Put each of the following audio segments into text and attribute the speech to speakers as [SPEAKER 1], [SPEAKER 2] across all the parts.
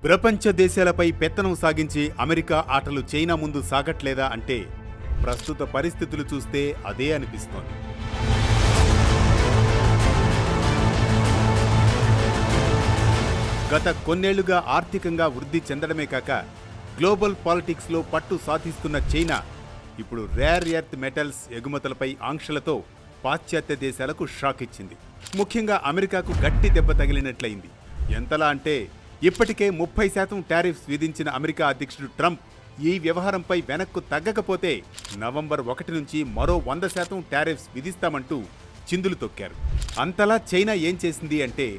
[SPEAKER 1] ప్రపంచ దేశాలపై పెత్తనం సాగించే అమెరికా ఆటలు చైనా ముందు సాగట్లేదా అంటే ప్రస్తుత పరిస్థితులు చూస్తే అదే అనిపిస్తోంది. గత కొన్నేళ్లుగా ఆర్థికంగా వృద్ధి చెందడమే కాక గ్లోబల్ పాలిటిక్స్లో పట్టు సాధిస్తున్న చైనా ఇప్పుడు రేర్ ఎర్త్ మెటల్స్ ఎగుమతులపై ఆంక్షలతో పాశ్చాత్య దేశాలకు షాక్ ఇచ్చింది. ముఖ్యంగా అమెరికాకు గట్టి దెబ్బ తగిలినట్లయింది. ఎంతలా అంటే ఇప్పటికే 30% టారిఫ్స్ విధించిన అమెరికా అధ్యక్షుడు ట్రంప్ ఈ వ్యవహారంపై వెనక్కు తగ్గకపోతే నవంబర్ 1 నుంచి మరో 100% టారిఫ్స్ విధిస్తామంటూ చిందులు తొక్కారు. అంతలా చైనా ఏం చేసింది అంటే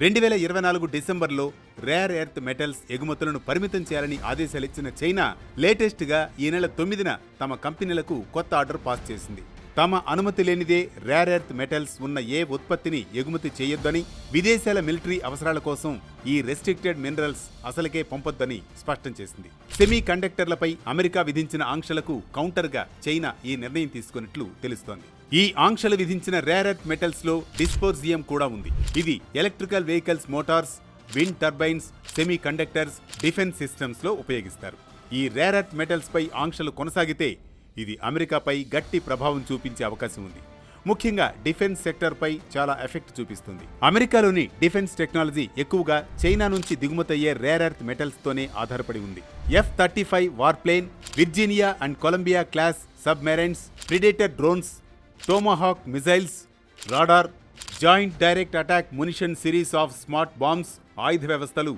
[SPEAKER 1] 2024 డిసెంబర్లో రేర్ ఎర్త్ మెటల్స్ ఎగుమతులను పరిమితం చేయాలని ఆదేశాలిచ్చిన చైనా లేటెస్ట్గా ఈ నెల 9న తమ కంపెనీలకు కొత్త ఆర్డర్ పాస్ చేసింది. తమ అనుమతి లేనిదే రేర్ ఎర్త్ మెటల్స్ ఉన్న ఏ ఉత్పత్తిని ఎగుమతి చేయొద్దని, విదేశాల మిలిటరీ అవసరాల కోసం ఈ రెస్ట్రిక్టెడ్ మినరల్స్ అసలుకే పంపొద్దని స్పష్టం చేసింది. సెమీ కండక్టర్లపై అమెరికా విధించిన ఆంక్షలకు కౌంటర్గా చైనా ఈ నిర్ణయం తీసుకున్నట్లు తెలుస్తోంది. ఈ ఆంక్షలు విధించిన రేర్ ఎర్త్ మెటల్స్ లో డిస్పోర్జియం కూడా ఉంది. ఇది electrical vehicles Motors, wind turbines, semi conductors, defence systems లో ఉపయోగిస్తారు. ఈ రేర్ ఎర్త్ మెటల్స్ పై ఆంక్షలు కొనసాగితే ఇది అమెరికాపై గట్టి ప్రభావం చూపించే అవకాశం ఉంది. ముఖ్యంగా డిఫెన్స్ సెక్టర్పై చాలా ఎఫెక్ట్ చూపిస్తుంది. అమెరికాలోని డిఫెన్స్ టెక్నాలజీ ఎక్కువగా చైనా నుంచి దిగుమతయ్యే రేర్ ఎర్త్ మెటల్స్ తోనే ఆధారపడి ఉంది. F-35 warplane, Virginia and Columbia class submarines, predator drones, Tomahawk missiles, radar, joint direct attack munition series of smart bombs, ఆయుధ వ్యవస్థలు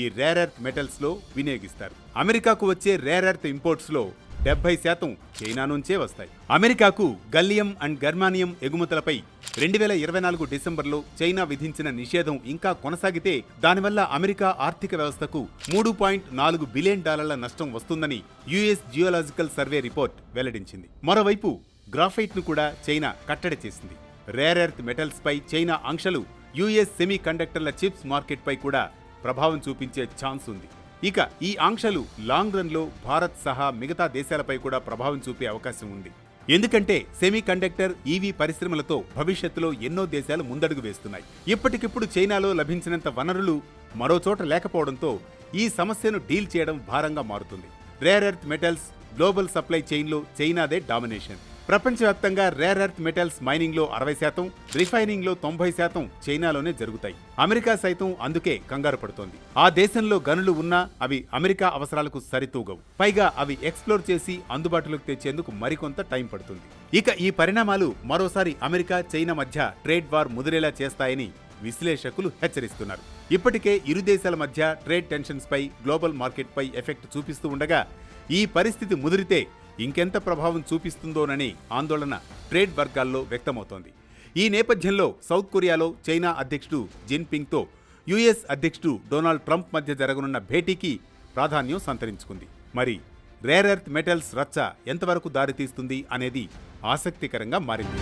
[SPEAKER 1] ఈ రేర్ ఎర్త్ మెటల్స్ లో వినియోగిస్తారు. అమెరికాకు వచ్చే రేర్ ఎర్త్ ఇంపోర్ట్స్ లో 70% చైనా నుంచే వస్తాయి. అమెరికాకు గల్లియం అండ్ గర్మానియం ఎగుమతులపై 2024 డిసెంబర్లో చైనా విధించిన నిషేధం ఇంకా కొనసాగితే దానివల్ల అమెరికా ఆర్థిక వ్యవస్థకు $3.4 బిలియన్ నష్టం వస్తుందని యుఎస్ జియోలాజికల్ సర్వే రిపోర్ట్ వెల్లడించింది. మరోవైపు గ్రాఫైట్ను కూడా చైనా కట్టడి చేసింది. రేర్ ఎర్త్ మెటల్స్ పై చైనా ఆంక్షలు యుఎస్ సెమీ కండక్టర్ల చిప్స్ మార్కెట్ పై కూడా ప్రభావం చూపించే ఛాన్స్ ఉంది. ఇక ఈ ఆంక్షలు లాంగ్ రన్ లో భారత్ సహా మిగతా దేశాలపై కూడా ప్రభావం చూపే అవకాశం ఉంది. ఎందుకంటే సెమీ కండక్టర్, ఈవీ పరిశ్రమలతో భవిష్యత్తులో ఎన్నో దేశాలు ముందడుగు వేస్తున్నాయి. ఇప్పటికిప్పుడు చైనాలో లభించినంత వనరులు మరోచోట లేకపోవడంతో ఈ సమస్యను డీల్ చేయడం భారంగా మారుతుంది. Rare earth metals global supply చైన్లో చైనాదే డామినేషన్. ప్రపంచవ్యాప్తంగా రేర్ ఎర్త్ మెటల్స్ మైనింగ్లో 60%, రిఫైనింగ్లో 90% చైనాలోనే జరుగుతాయి. అమెరికా సైతం అందుకే కంగారు పడుతోంది. ఆ దేశంలో గనులు ఉన్నా అవి అమెరికా అవసరాలకు సరితూగవు. పైగా అవి ఎక్స్ప్లోర్ చేసి అందుబాటులోకి తెచ్చేందుకు మరికొంత టైం పడుతుంది. ఇక ఈ పరిణామాలు మరోసారి అమెరికా చైనా మధ్య ట్రేడ్ వార్ ముదిరేలా చేస్తాయని విశ్లేషకులు హెచ్చరిస్తున్నారు. ఇప్పటికే ఇరు దేశాల మధ్య ట్రేడ్ టెన్షన్స్ పై గ్లోబల్ మార్కెట్ పై ఎఫెక్ట్ చూపిస్తూ ఉండగా ఈ పరిస్థితి ముదిరితే ఇంకెంత ప్రభావం చూపిస్తుందోనని ఆందోళన ట్రేడ్ వర్గాల్లో వ్యక్తమవుతోంది. ఈ నేపథ్యంలో సౌత్ కొరియాలో చైనా అధ్యక్షుడు జిన్పింగ్తో యుఎస్ అధ్యక్షుడు డొనాల్డ్ ట్రంప్ మధ్య జరగనున్న భేటీకి ప్రాధాన్యం సంతరించుకుంది. మరి రేర్ ఎర్త్ మెటల్స్ రచ్చ ఎంతవరకు దారితీస్తుంది అనేది ఆసక్తికరంగా మారింది.